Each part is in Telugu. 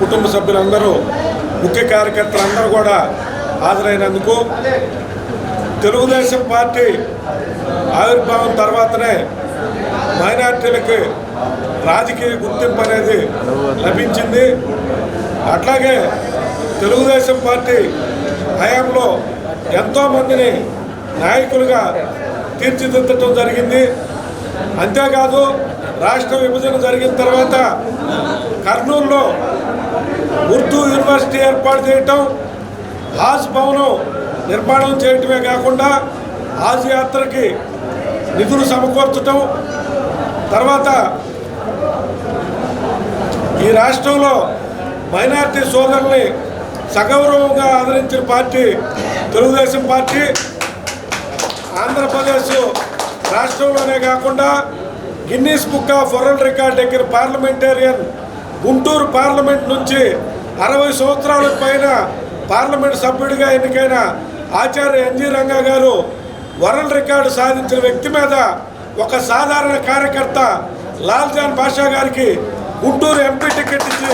కుటుంబ సభ్యులందరూ ముఖ్య కార్యకర్తలందరూ కూడా హాజరైనందుకు తెలుగుదేశం పార్టీ ఆవిర్భావం తర్వాతనే మైనార్టీలకి రాజకీయ గుర్తింపు అనేది లభించింది. అట్లాగే తెలుగుదేశం పార్టీ హయాంలో ఎంతోమందిని నాయకులుగా తీర్చిదిద్దటం జరిగింది. అంతేకాదు రాష్ట్ర విభజన జరిగిన తర్వాత కర్నూలులో ఉర్దూ యూనివర్సిటీ ఏర్పాటు చేయటం, హాజ్ భవనం నిర్మాణం చేయటమే కాకుండా హాజ్ యాత్రకి నిధులు సమకూర్చటం, తర్వాత ఈ రాష్ట్రంలో మైనార్టీ సోదరుల్ని సగౌరవంగా ఆదరించిన పార్టీ తెలుగుదేశం పార్టీ. ఆంధ్రప్రదేశ్ రాష్ట్రంలోనే కాకుండా Guinness book of world record ఎక్కిన పార్లమెంటేరియన్, గుంటూరు పార్లమెంట్ నుంచి 60 సంవత్సరాల పైన పార్లమెంట్ సభ్యుడిగా ఎన్నికైన ఆచార్య ఎన్జీ రంగా గారు వరల్డ్ రికార్డు సాధించిన వ్యక్తి మీద ఒక సాధారణ కార్యకర్త లాల్జాన్ బాషా గారికి గుంటూరు ఎంపీ టికెట్ ఇచ్చి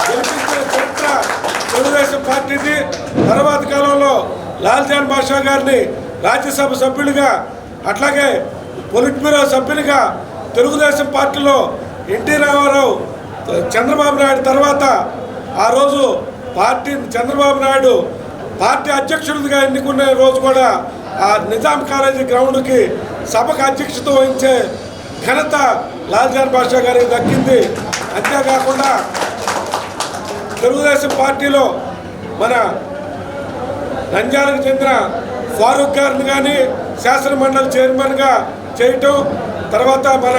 గెలిపించిన చరిత్ర తెలుగుదేశం పార్టీది. తర్వాత కాలంలో లాల్జాన్ బాషా గారిని రాజ్యసభ సభ్యులుగా, అట్లాగే పొలిట్ బ్యూరో సభ్యులుగా తెలుగుదేశం పార్టీలో ఎన్టీ రామారావు, చంద్రబాబు నాయుడు తర్వాత ఆ రోజు చంద్రబాబు నాయుడు పార్టీ అధ్యక్షుడిగా ఎన్నుకున్న రోజు కూడా ఆ నిజాం కాలేజీ గ్రౌండ్కి సభకు అధ్యక్షత వహించే ఘనత లాల్జాన్ బాషా గారికి దక్కింది. అంతేకాకుండా తెలుగుదేశం పార్టీలో మన నంద్యాలకు చెందిన ఫారూక్ గారిని కానీ శాసనమండలి చైర్మన్గా చేయటం, తర్వాత మన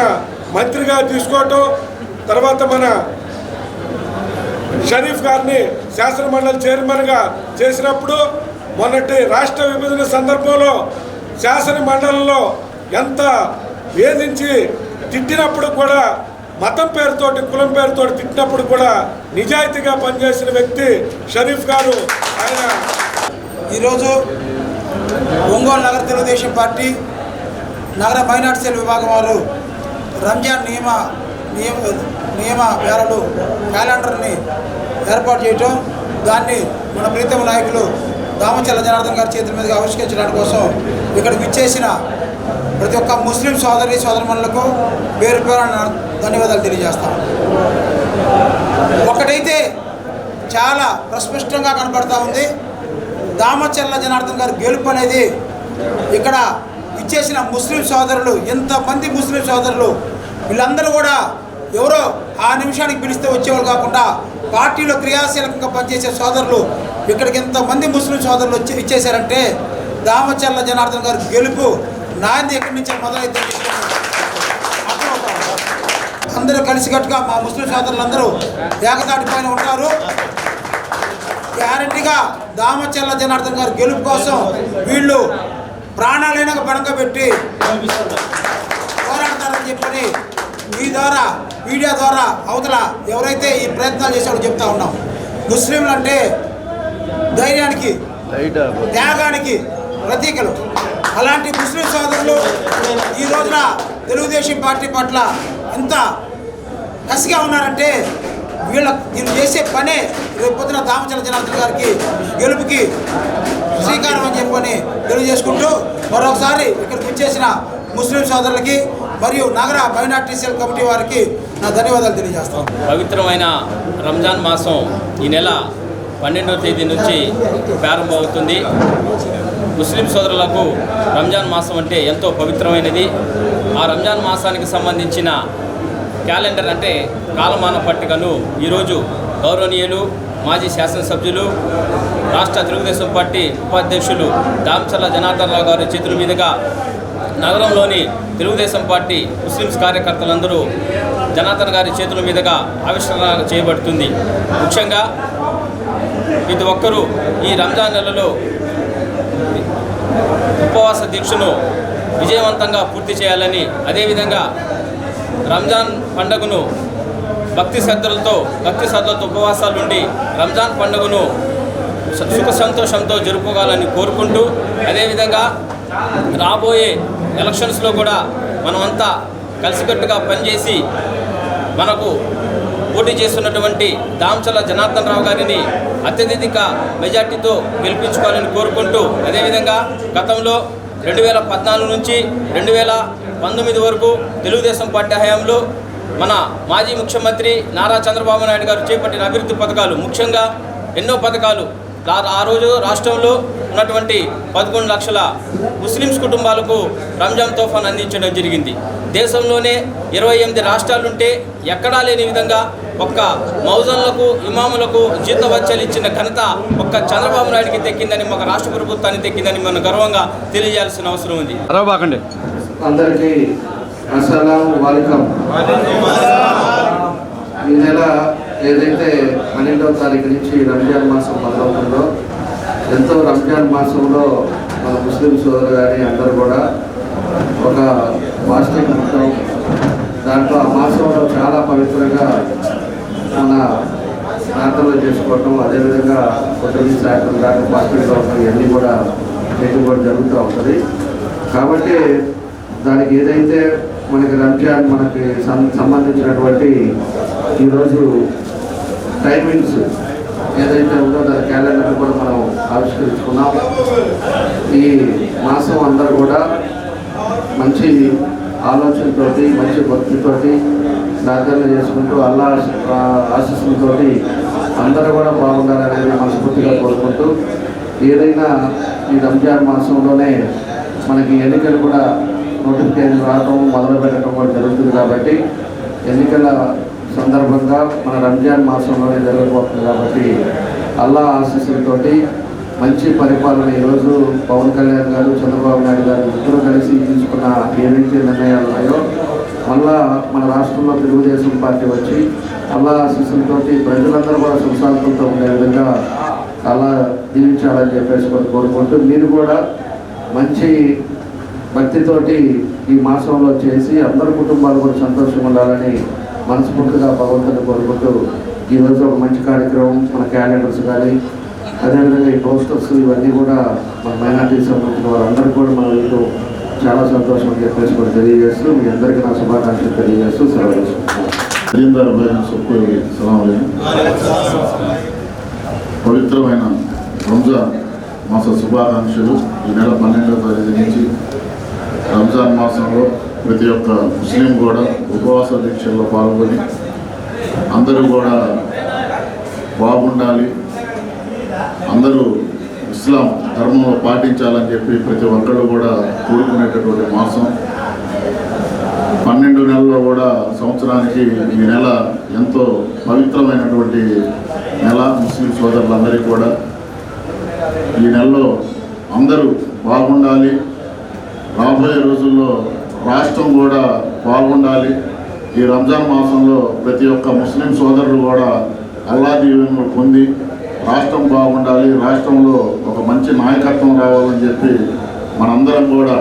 మంత్రిగా తీసుకోవటం, తర్వాత మన షరీఫ్ గారిని శాసనమండలి చైర్మన్గా చేసినప్పుడు మొన్నటి రాష్ట్ర విభజన సందర్భంలో శాసనమండలిలో ఎంత వేధించి తిట్టినప్పుడు కూడా, మతం పేరుతోటి కులం పేరుతోటి తిట్టినప్పుడు కూడా నిజాయితీగా పనిచేసిన వ్యక్తి షరీఫ్ గారు. ఆయన ఈరోజు ఒంగోలు నగర తెలుగుదేశం పార్టీ నగర మైనార్టీ సెల్ విభాగం వారు రంజాన్ నియమ మేరలు క్యాలెండర్ని ఏర్పాటు చేయటం, దాన్ని మన ప్రీతమ నాయకులు దామచల్ల జనార్దన్ గారి చేతుల మీదుగా ఆవిష్కరించడానికి కోసం ఇక్కడికి విచ్చేసిన ప్రతి ఒక్క ముస్లిం సోదరి సోదరుమణులకు పేరు పేరున ధన్యవాదాలు తెలియజేస్తాం. ఒకటైతే చాలా ప్రస్పష్టంగా కనపడతా ఉంది, దామచల్ల జనార్దన్ గారి గెలుపు అనేది ఇక్కడ ఇచ్చేసిన ముస్లిం సోదరులు, ఎంతమంది ముస్లిం సోదరులు వీళ్ళందరూ కూడా ఎవరో ఆ నిమిషానికి పిలిస్తే వచ్చేవాళ్ళు కాకుండా పార్టీలో క్రియాశీలకంగా పనిచేసే సోదరులు ఇక్కడికి ఎంతమంది ముస్లిం సోదరులు ఇచ్చేశారంటే దామచల్ల జనార్దన్ గారి గెలుపు నాంది ఎక్కడి నుంచే మొదలైతే అందరూ కలిసికట్టుగా మా ముస్లిం సోదరులందరూ ఏకతాటి పైన ఉంటారు. గ్యారంటీగా దామచల్ల జనార్దన్ గారి గెలుపు కోసం వీళ్ళు ప్రాణాలైనా పడంగా పెట్టి పోరాడతారని చెప్పని మీ ద్వారా మీడియా ద్వారా అవతల ఎవరైతే ఈ ప్రయత్నాలు చేశారో చెప్తా ఉన్నాం. ముస్లింలు అంటే ధైర్యానికి, త్యాగానికి ప్రతీకలు. అలాంటి ముస్లిం సోదరులు ఈ రోజున తెలుగుదేశం పార్టీ పట్ల ఎంత కసిగా ఉన్నారంటే వీళ్ళు చేసే పనే రేపు పొద్దున దామచల్ల జనార్దన్ గారికి గెలుపుకి శ్రీకారం అని చెప్పని తెలియజేసుకుంటూ మరొకసారి ఇక్కడికి వచ్చేసిన ముస్లిం సోదరులకి మరియు నగర మైనార్టీ సెల్ కమిటీ వారికి నా ధన్యవాదాలు తెలియజేస్తాను. పవిత్రమైన రంజాన్ మాసం ఈ నెల 12వ తేదీ నుంచి ప్రారంభమవుతుంది. ముస్లిం సోదరులకు రంజాన్ మాసం అంటే ఎంతో పవిత్రమైనది. ఆ రంజాన్ మాసానికి సంబంధించిన క్యాలెండర్ అంటే కాలమాన పట్టికను ఈరోజు గౌరవనీయులు మాజీ శాసనసభ్యులు రాష్ట్ర తెలుగుదేశం పార్టీ ఉపాధ్యక్షులు దామచల్ల జనార్దన్ రావు గారి చేతుల మీదుగా నగరంలోని తెలుగుదేశం పార్టీ ముస్లిమ్స్ కార్యకర్తలందరూ జనార్దన్ గారి చేతుల మీదుగా ఆవిష్కరణ చేయబడుతుంది. ముఖ్యంగా ప్రతి ఒక్కరూ ఈ రంజాన్ నెలలో ఉపవాస దీక్షను విజయవంతంగా పూర్తి చేయాలని, అదేవిధంగా రంజాన్ పండుగను భక్తి శ్రద్ధలతో ఉపవాసాలు ఉండి రంజాన్ పండుగను సుఖ సంతోషంతో జరుపుకోవాలని కోరుకుంటూ, అదేవిధంగా రాబోయే ఎలక్షన్స్లో కూడా మనమంతా కలిసికట్టుగా పనిచేసి మనకు పోటీ చేస్తున్నటువంటి దామచల జనార్దన్ రావు గారిని అత్యధిక మెజార్టీతో గెలిపించుకోవాలని కోరుకుంటూ, అదేవిధంగా గతంలో 2014 నుంచి 2019 వరకు తెలుగుదేశం పార్టీ హయాంలో మన మాజీ ముఖ్యమంత్రి నారా చంద్రబాబు నాయుడు గారు చేపట్టిన అభివృద్ధి పథకాలు, ముఖ్యంగా ఎన్నో పథకాలు ఆ రోజు రాష్ట్రంలో ఉన్నటువంటి 11 లక్షల ముస్లిమ్స్ కుటుంబాలకు రంజాన్ తోఫాను అందించడం జరిగింది. దేశంలోనే 28 రాష్ట్రాలుంటే ఎక్కడా లేని విధంగా ఒక్క మౌజన్లకు, ఇమాములకు జీతవత్యాలు ఇచ్చిన ఘనత ఒక్క చంద్రబాబు నాయుడికి దక్కిందని, మాకు రాష్ట్ర ప్రభుత్వానికి దక్కిందని మనం గర్వంగా తెలియజేయాల్సిన అవసరం ఉంది. అందరికీ అస్సలాము అలైకుం. ఈ నెల ఏదైతే 12వ తారీఖు నుంచి రంజాన్ మాసం మొదలవుతుందో, ఎంతో రంజాన్ మాసంలో మన ముస్లిం సోదరులు కానీ అందరూ కూడా ఒక ఫాస్టింగ్ ఉంటాం. దాంట్లో ఆ మాసంలో చాలా పవిత్రంగా మన ప్రార్థనలు చేసుకోవటం, అదేవిధంగా పొద్దున్న సాయంత్రం దాకా ఫాస్టింగ్ అవటం, ఇవన్నీ కూడా చేయడం కూడా జరుగుతూ ఉంటుంది. కాబట్టి దానికి ఏదైతే మనకి రంజాన్ మనకి సంబంధించినటువంటి ఈరోజు టైమింగ్స్ ఏదైతే ఉందో దాని క్యాలెండర్ కూడా మనం ఆవిష్కరించుకున్నాం. ఈ మాసం అందరూ కూడా మంచి ఆలోచనతోటి, మంచి భక్తితోటి ప్రార్థనలు చేసుకుంటూ అల్లా ఆశీస్సులతోటి అందరూ కూడా బాగుండాలనేది మనస్ఫూర్తిగా కోరుకుంటూ, ఏదైనా ఈ రంజాన్ మాసంలోనే మనకి ఎన్నికలు కూడా నోటిఫికేషన్ రావడం మొదలు పెట్టడం కూడా జరుగుతుంది. కాబట్టి ఎన్నికల సందర్భంగా మన రంజాన్ మాసంలోనే జరగబోతుంది. కాబట్టి అల్లా ఆశీస్సులతోటి మంచి పరిపాలన ఈరోజు పవన్ కళ్యాణ్ గారు, చంద్రబాబు నాయుడు గారు ఇద్దరు కలిసి తీసుకున్న ఏవైతే నిర్ణయాలు ఉన్నాయో, మళ్ళా మన రాష్ట్రంలో తెలుగుదేశం పార్టీ వచ్చి అల్లా ఆశీస్సులతోటి ప్రజలందరూ కూడా సుఖశాంతులతో ఉండే విధంగా అలా దీవించాలని చెప్పేసి కోరుకుంటూ, మీరు కూడా మంచి భక్తితోటి ఈ మాసంలో చేసి అందరి కుటుంబాలు కూడా సంతోషంగా ఉండాలని మనస్ఫూర్తిగా భగవంతుని కోరుకుంటూ, ఈరోజు ఒక మంచి కార్యక్రమం మన క్యాలెండర్స్ కానీ, అదేవిధంగా ఈ పోస్టర్స్ ఇవన్నీ కూడా మన మైనార్టీకి సంబంధించిన వారందరూ కూడా మన వీళ్ళు చాలా సంతోషం అని చెప్పేసి కూడా తెలియజేస్తూ, మీ అందరికీ నా శుభాకాంక్షలు తెలియజేస్తూ సెలవు చేసుకుంటున్నాను. పవిత్రమైన రంజాన్ మాస శుభాకాంక్షలు. ఈ నెల 12వ తారీఖు నుంచి రంజాన్ మాసంలో ప్రతి ఒక్క ముస్లిం కూడా ఉపవాస దీక్షల్లో పాల్గొని అందరూ కూడా బాగుండాలి, అందరూ ఇస్లాం ధర్మంలో పాటించాలని చెప్పి ప్రతి ఒక్కరు కూడా కోరుకునేటటువంటి మాసం. 12 నెలల్లో కూడా సంవత్సరానికి ఈ నెల ఎంతో పవిత్రమైనటువంటి నెల. ముస్లిం సోదరులందరికీ కూడా ఈ నెలలో అందరూ బాగుండాలి, రాబోయే రోజుల్లో రాష్ట్రం కూడా బాగుండాలి. ఈ రంజాన్ మాసంలో ప్రతి ఒక్క ముస్లిం సోదరులు కూడా అల్లా దీవెనలు పొంది రాష్ట్రం బాగుండాలి, రాష్ట్రంలో ఒక మంచి నాయకత్వం రావాలని చెప్పి మనందరం కూడా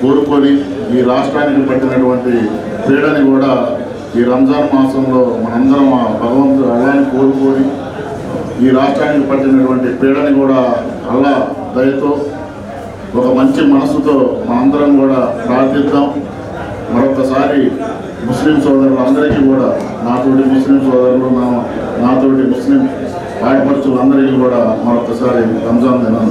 కోరుకొని, ఈ రాష్ట్రానికి పట్టినటువంటి పీడని కూడా ఈ రంజాన్ మాసంలో మనందరం ఆ భగవంతుడు అల్లాని కోరుకొని, ఈ రాష్ట్రానికి పట్టినటువంటి పీడని కూడా అల్లా దయతో ఒక మంచి మనసుతో మనందరం కూడా ప్రార్థిద్దాం. మరొకసారి ముస్లిం సోదరులందరికీ కూడా, నాతోటి ముస్లిం సోదరులు, నాతోటి ముస్లిం ఆడపడుచులందరికీ కూడా మరొకసారి రంజాన్ దినం